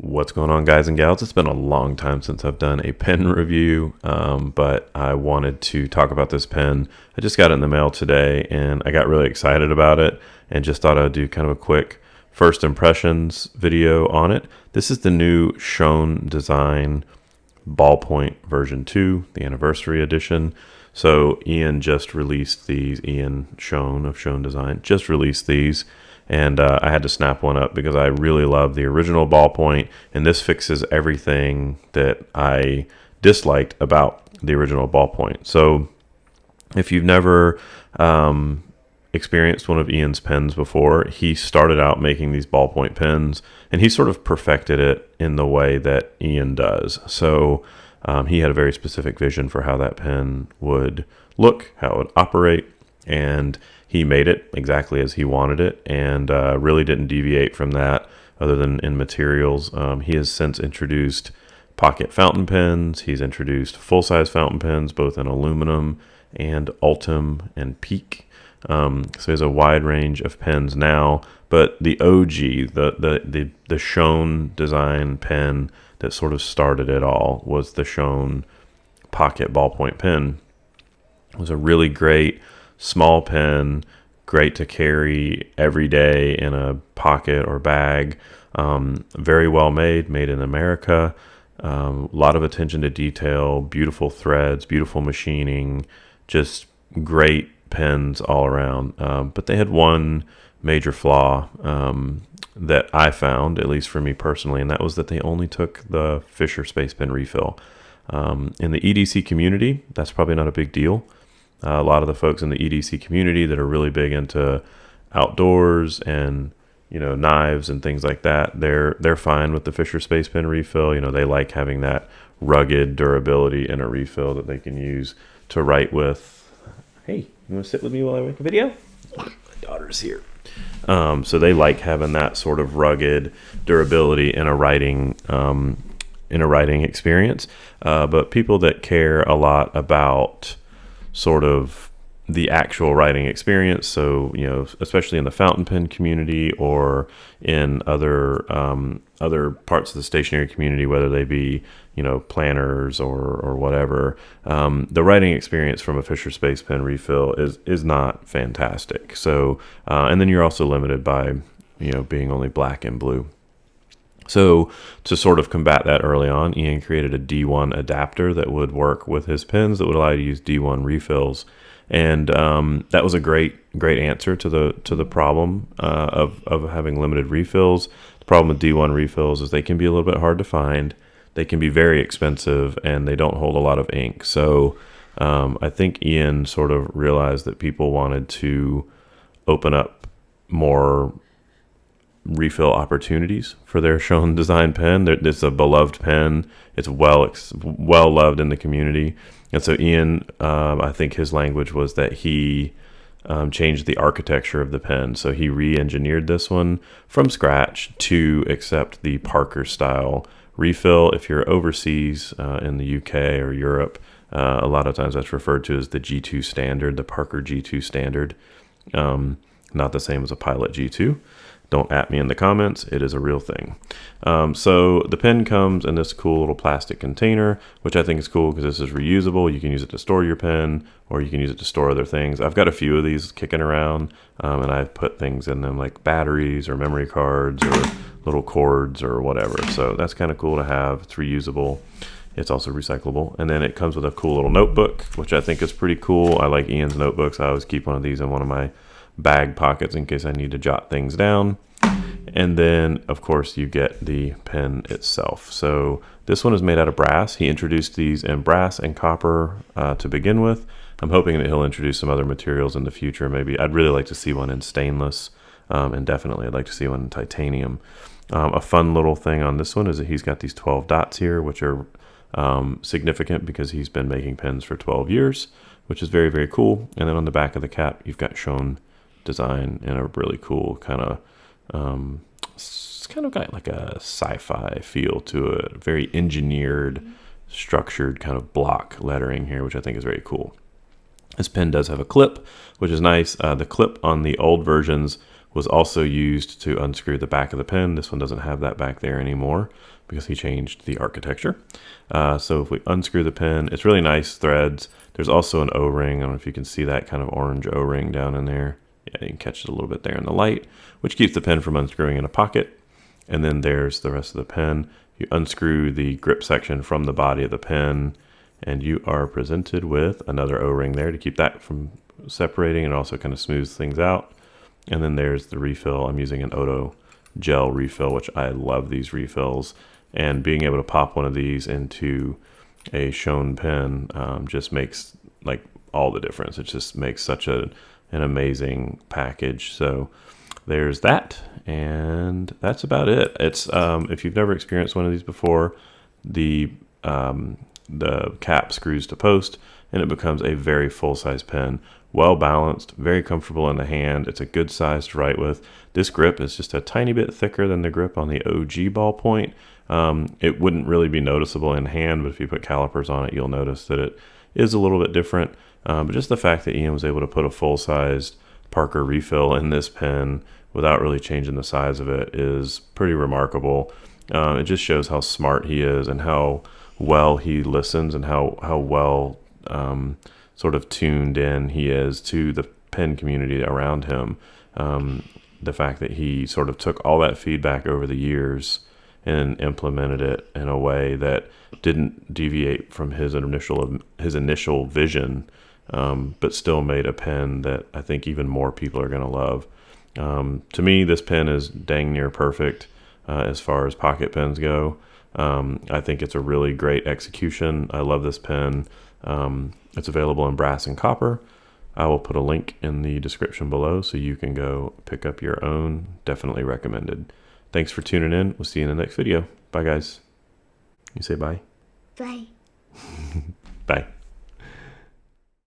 What's going on, guys and gals? It's been a long time since I've done a pen review, but I wanted to talk about this pen. I just got it in the mail today, and I got really excited about it, and just thought I'd do kind of a quick first impressions video on it. This is the new Schon Dsgn Ballpoint version 2, the anniversary edition. So Ian just released these. Ian Schon of Schon Dsgn just released these. And I had to snap one up because I really love the original ballpoint, and this fixes everything that I disliked about the original ballpoint. So if you've never experienced one of Ian's pens before, he started out making these ballpoint pens, and he sort of perfected it in the way that Ian does. So he had a very specific vision for how that pen would look, how it would operate, and he made it exactly as he wanted it, and really didn't deviate from that other than in materials. He has since introduced pocket fountain pens. He's introduced full-size fountain pens, both in aluminum and Ultim and Peak. So he has a wide range of pens now, but the OG, the Schon Dsgn pen that sort of started it all was the Schon Pocket Ballpoint pen. It was a really great small pen, great to carry every day in a pocket or bag. Very well made in America. A lot of attention to detail, beautiful threads, beautiful machining, just great pens all around. But they had one major flaw that I found, at least for me personally, and that was that they only took the Fisher Space Pen refill. In the EDC community, that's probably not a big deal. A lot of the folks in the EDC community that are really big into outdoors and, knives and things like that, they're fine with the Fisher Space Pen refill. They like having that rugged durability in a refill that they can use to write with. Hey, you want to sit with me while I make a video? My daughter's here. So they like having that sort of rugged durability in a writing experience. But people that care a lot about sort of the actual writing experience, so especially in the fountain pen community or in other parts of the stationery community, whether they be planners or whatever, the writing experience from a Fisher Space Pen refill is not fantastic. So and then you're also limited by being only black and blue. So to sort of combat that early on, Ian created a D1 adapter that would work with his pens that would allow you to use D1 refills, and that was a great answer to the problem of having limited refills. The problem with D1 refills is they can be a little bit hard to find, they can be very expensive, and they don't hold a lot of ink. So I think Ian sort of realized that people wanted to open up more refill opportunities for their Schon Dsgn pen. It's a beloved pen. It's well loved in the community. And so Ian, I think his language was that he changed the architecture of the pen. So he re-engineered this one from scratch to accept the Parker style refill. If you're overseas in the UK or Europe, a lot of times that's referred to as the G2 standard, the Parker G2 standard. Not the same as a Pilot G2. Don't at me in the comments. It is a real thing. So the pen comes in this cool little plastic container, which I think is cool because this is reusable. You can use it to store your pen, or you can use it to store other things. I've got a few of these kicking around, and I've put things in them like batteries or memory cards or little cords or whatever. So that's kind of cool to have. It's reusable. It's also recyclable. And then it comes with a cool little notebook, which I think is pretty cool. I like Ian's notebooks. I always keep one of these in one of my bag pockets in case I need to jot things down. And then of course you get the pen itself. So this one is made out of brass. He introduced these in brass and copper to begin with. I'm hoping that he'll introduce some other materials in the future. Maybe I'd really like to see one in stainless, and definitely I'd like to see one in titanium. A fun little thing on this one is that he's got these 12 dots here, which are significant because he's been making pens for 12 years, which is very, very cool. And then on the back of the cap, you've got Schon Dsgn in a really cool kind of it's kind of got like a sci-fi feel to it, very engineered, structured kind of block lettering here, which I think is very cool. This pen does have a clip, which is nice. The clip on the old versions was also used to unscrew the back of the pen. This one doesn't have that back there anymore because he changed the architecture. So if we unscrew the pen, it's really nice threads. There's also an O-ring. I don't know if you can see that kind of orange O-ring down in there. Yeah, you can catch it a little bit there in the light, which keeps the pen from unscrewing in a pocket. And then there's the rest of the pen. You unscrew the grip section from the body of the pen, and you are presented with another O-ring there to keep that from separating, and also kind of smooths things out. And then there's the refill. I'm using an Odo gel refill, which I love these refills. And being able to pop one of these into a Schon pen just makes like all the difference. It just makes such an amazing package. So there's that, and that's about it. It's if you've never experienced one of these before, the cap screws to post, and it becomes a very full-size pen. Well balanced, very comfortable in the hand. It's a good size to write with. This grip is just a tiny bit thicker than the grip on the OG ballpoint. It wouldn't really be noticeable in hand, but if you put calipers on it, you'll notice that it is a little bit different. But just the fact that Ian was able to put a full-sized Parker refill in this pen without really changing the size of it is pretty remarkable. It just shows how smart he is and how well he listens, and how well sort of tuned in he is to the pen community around him. The fact that he sort of took all that feedback over the years and implemented it in a way that didn't deviate from his initial vision, but still made a pen that I think even more people are going to love. To me, this pen is dang near perfect as far as pocket pens go. I think it's a really great execution. I love this pen. It's available in brass and copper. I will put a link in the description below so you can go pick up your own. Definitely recommended. Thanks for tuning in. We'll see you in the next video. Bye, guys. You say bye? Bye. Bye.